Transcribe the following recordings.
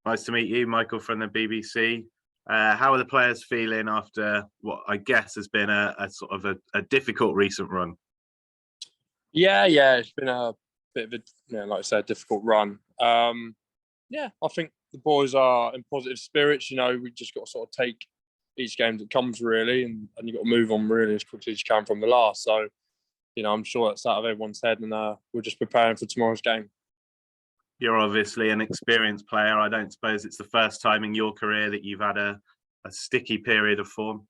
Nice to meet you, Michael from the BBC. How are the players feeling after what I guess has been a sort of a difficult recent run? Yeah, it's been a bit of a, like I said, difficult run. I think the boys are in positive spirits. We just got to sort of take each game that comes really, and you got to move on really as quickly as you can from the last. So, I'm sure that's out of everyone's head, and we're just preparing for tomorrow's game. You're obviously an experienced player. I don't suppose it's the first time in your career that you've had a sticky period of form.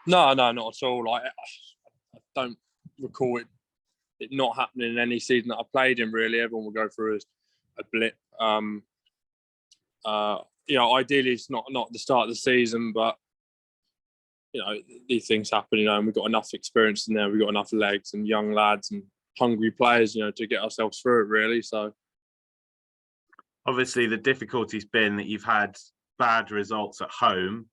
No, not at all. I don't recall it not happening in any season that I played in. Really, everyone will go through a blip. Ideally it's not at the start of the season, but these things happen. And we've got enough experience in there. We've got enough legs and young lads and hungry players, to get ourselves through it. Really, so. Obviously, the difficulty's been that you've had bad results at home.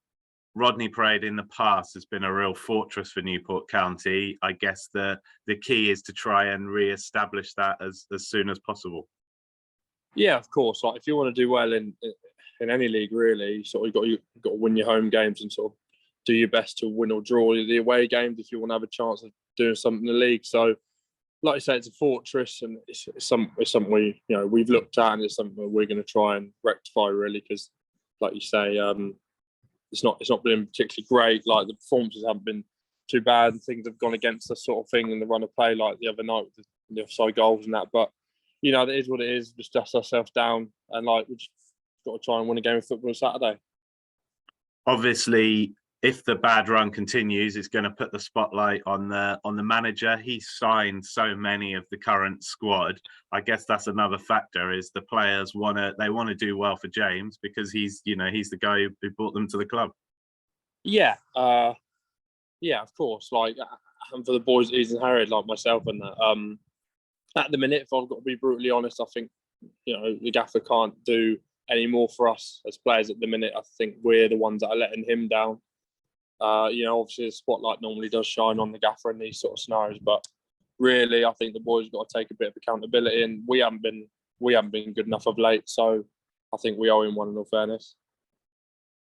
Rodney Parade in the past has been a real fortress for Newport County. I guess the key is to try and re-establish that as soon as possible. Yeah, of course. Like if you want to do well in any league, really, sort of you've got to win your home games and sort of do your best to win or draw the away games if you want to have a chance of doing something in the league. So, like I say, it's a fortress, and it's something we've looked at, and it's something that we're going to try and rectify really, because, like you say, it's not been particularly great. Like the performances haven't been too bad, and things have gone against us, sort of thing, in the run of play, like the other night with the offside goals and that. But it is what it is. Just dust ourselves down, and we just got to try and win a game of football on Saturday. Obviously, if the bad run continues, it's going to put the spotlight on the manager. He's signed so many of the current squad. I guess that's another factor, is the players want to do well for James, because he's the guy who brought them to the club. Yeah, of course. And for the boys, he's inherited like myself, and that. At the minute, if I've got to be brutally honest, I think the gaffer can't do any more for us as players at the minute. I think we're the ones that are letting him down. Obviously the spotlight normally does shine on the gaffer in these sort of scenarios, but really I think the boys have got to take a bit of accountability, and we haven't been good enough of late, so I think we owe him one, in all fairness.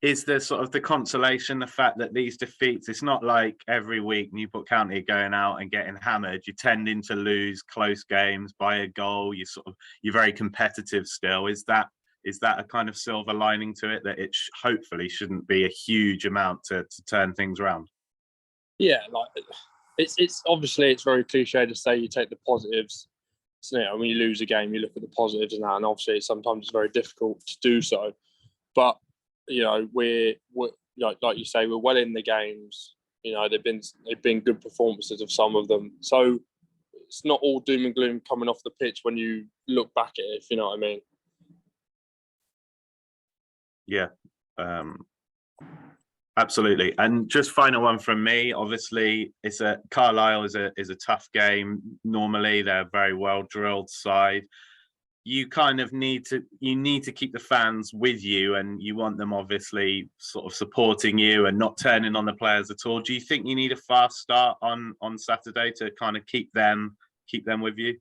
Is there sort of the consolation, the fact that these defeats, it's not like every week Newport County are going out and getting hammered. You're tending to lose close games by a goal. You're very competitive still. Is that a kind of silver lining to it, that it hopefully shouldn't be a huge amount to turn things around? Yeah, it's obviously it's very cliche to say you take the positives. So, when you lose a game, you look at the positives and that, and obviously sometimes it's very difficult to do so. But we're like you say, we're well in the games. They've been good performances of some of them. So it's not all doom and gloom coming off the pitch when you look back at it, if you know what I mean. Yeah, absolutely. And just final one from me. Obviously, Carlisle is a tough game. Normally, they're a very well drilled side. You kind of need to keep the fans with you, and you want them obviously sort of supporting you and not turning on the players at all. Do you think you need a fast start on Saturday to kind of keep them with you?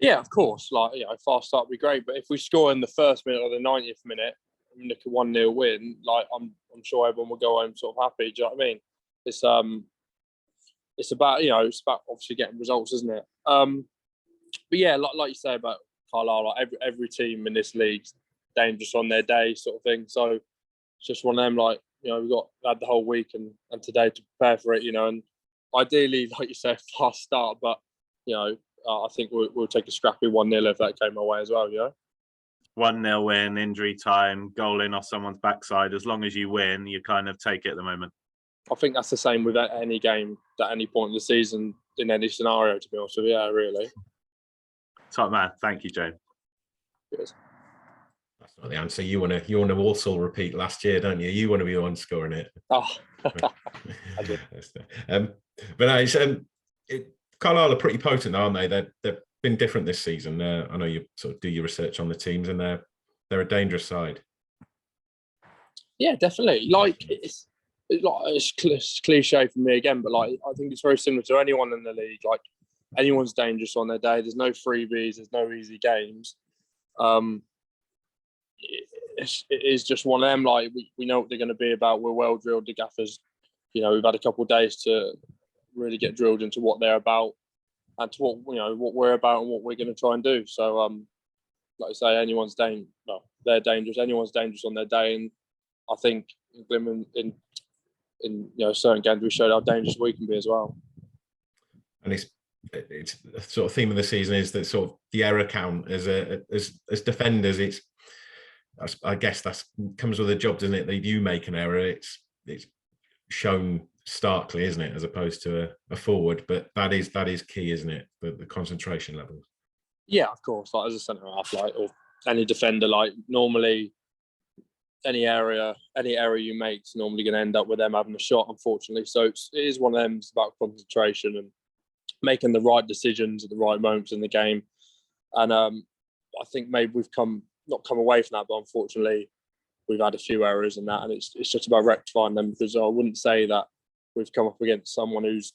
Yeah, of course. Fast start would be great, but if we score in the first minute or the 90th minute, nick a 1-0 win, I'm sure everyone will go home sort of happy. Do you know what I mean? It's about obviously getting results, isn't it? But yeah, like you say about Carlisle, every team in this league's dangerous on their day, sort of thing. So it's just one of them. We've had the whole week and today to prepare for it. And ideally, like you say, fast start. But I think we'll take a scrappy 1-0 if that came our way as well. 1-0 win, injury time, goal in off someone's backside. As long as you win, you kind of take it at the moment. I think that's the same with any game at any point in the season, in any scenario, to be honest with you. Yeah, really. Top man. Thank you, James. Cheers. That's not the answer. You want to also repeat last year, don't you? You want to be the one scoring it. Oh, I do. Carlisle are pretty potent, aren't they? They've been different this season. I know you sort of do your research on the teams, and they're a dangerous side. Yeah, definitely. It's cliche for me again, but I think it's very similar to anyone in the league. Anyone's dangerous on their day. There's no freebies. There's no easy games. it is just one of them. Like we know what they're going to be about. We're well drilled. The gaffers, we've had a couple of days to really get drilled into what they're about and to what we're about and what we're going to try and do. So, like I say, they're dangerous. Anyone's dangerous on their day, and I think in certain games we showed how dangerous we can be as well. And it's the sort of theme of the season is that sort of the error count as defenders. I guess that comes with a job, doesn't it? That you make an error, it's shown starkly, isn't it, as opposed to a forward? But that is key, isn't it? The concentration levels. Yeah, of course. Like as a centre half, or any defender, normally any error you make is normally going to end up with them having a shot, unfortunately. So it is one of them. It's about concentration and making the right decisions at the right moments in the game. And I think maybe we've not come away from that, but unfortunately we've had a few errors in that, and it's just about rectifying them, because I wouldn't say that we've come up against someone who's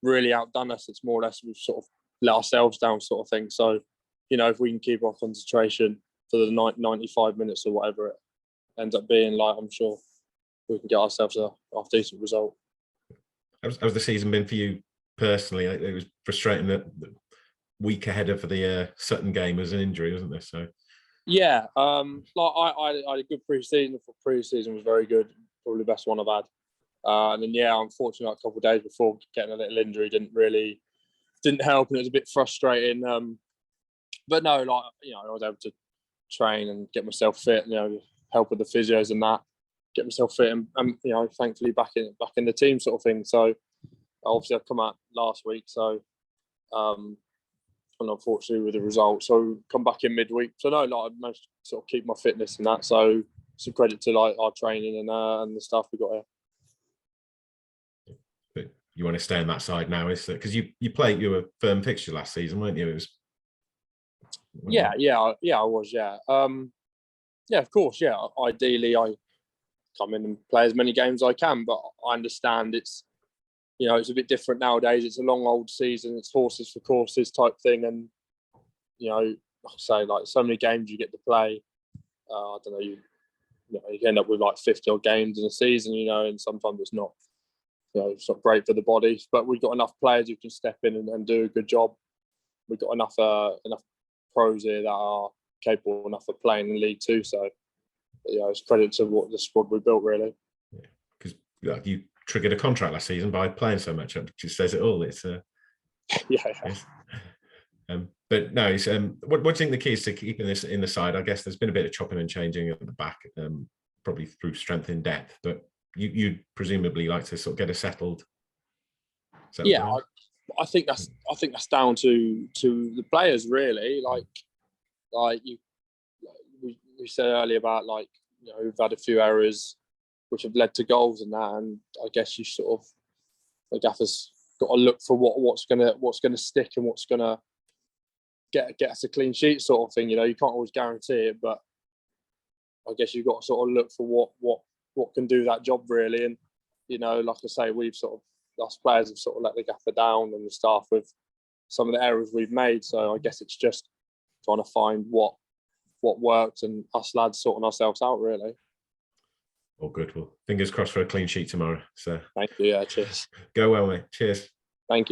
really outdone us. It's more or less we've sort of let ourselves down, sort of thing. So, if we can keep our concentration for the 95 minutes or whatever it ends up being, I'm sure we can get ourselves a decent result. How's the season been for you personally? It was frustrating that the week ahead of the Sutton game was an injury, wasn't there? So yeah, I had a good pre-season. Pre-season was very good, probably the best one I've had. And then unfortunately, a couple of days before, getting a little injury didn't help, and it was a bit frustrating. But no, I was able to train and get myself fit. Help with the physios and that, get myself fit, and thankfully back in the team, sort of thing. So obviously I've come out last week, so and unfortunately with the result, so come back in midweek. So no, I managed to sort of keep my fitness and that. So it's a credit to our training and the stuff we got here. But you want to stay on that side now, is that because you were a firm fixture last season, weren't you? It was. Yeah, I was. Yeah, of course. Yeah, ideally I come in and play as many games as I can, but I understand it's a bit different nowadays. It's a long old season. It's horses for courses type thing, and like I say, so many games you get to play. I don't know. You end up with 50 odd games in a season, and sometimes it's not. It's not great for the body, but we've got enough players who can step in and do a good job. We've got enough pros here that are capable enough of playing in League Two. So, it's credit to what the squad we built, really. Because you triggered a contract last season by playing so much. It just says it all. It's but no, it's what do you think the key is to keeping this in the side? I guess there's been a bit of chopping and changing at the back, probably through strength in depth, but you'd presumably like to sort of get a settled. Yeah, I think that's down to the players, really. We said earlier about we've had a few errors which have led to goals and that, and I guess you sort of the gaffer's got to look for what's gonna stick and what's gonna get us a clean sheet, sort of thing. You can't always guarantee it, but I guess you've got to sort of look for what can do that job, really. And like I say, we've sort of, us players have sort of let the gaffer down and the staff with some of the errors we've made. So I guess it's just trying to find what worked and us lads sorting ourselves out, really. All good. Well, fingers crossed for a clean sheet tomorrow. So thank you. Yeah, cheers. Go well, mate. Cheers.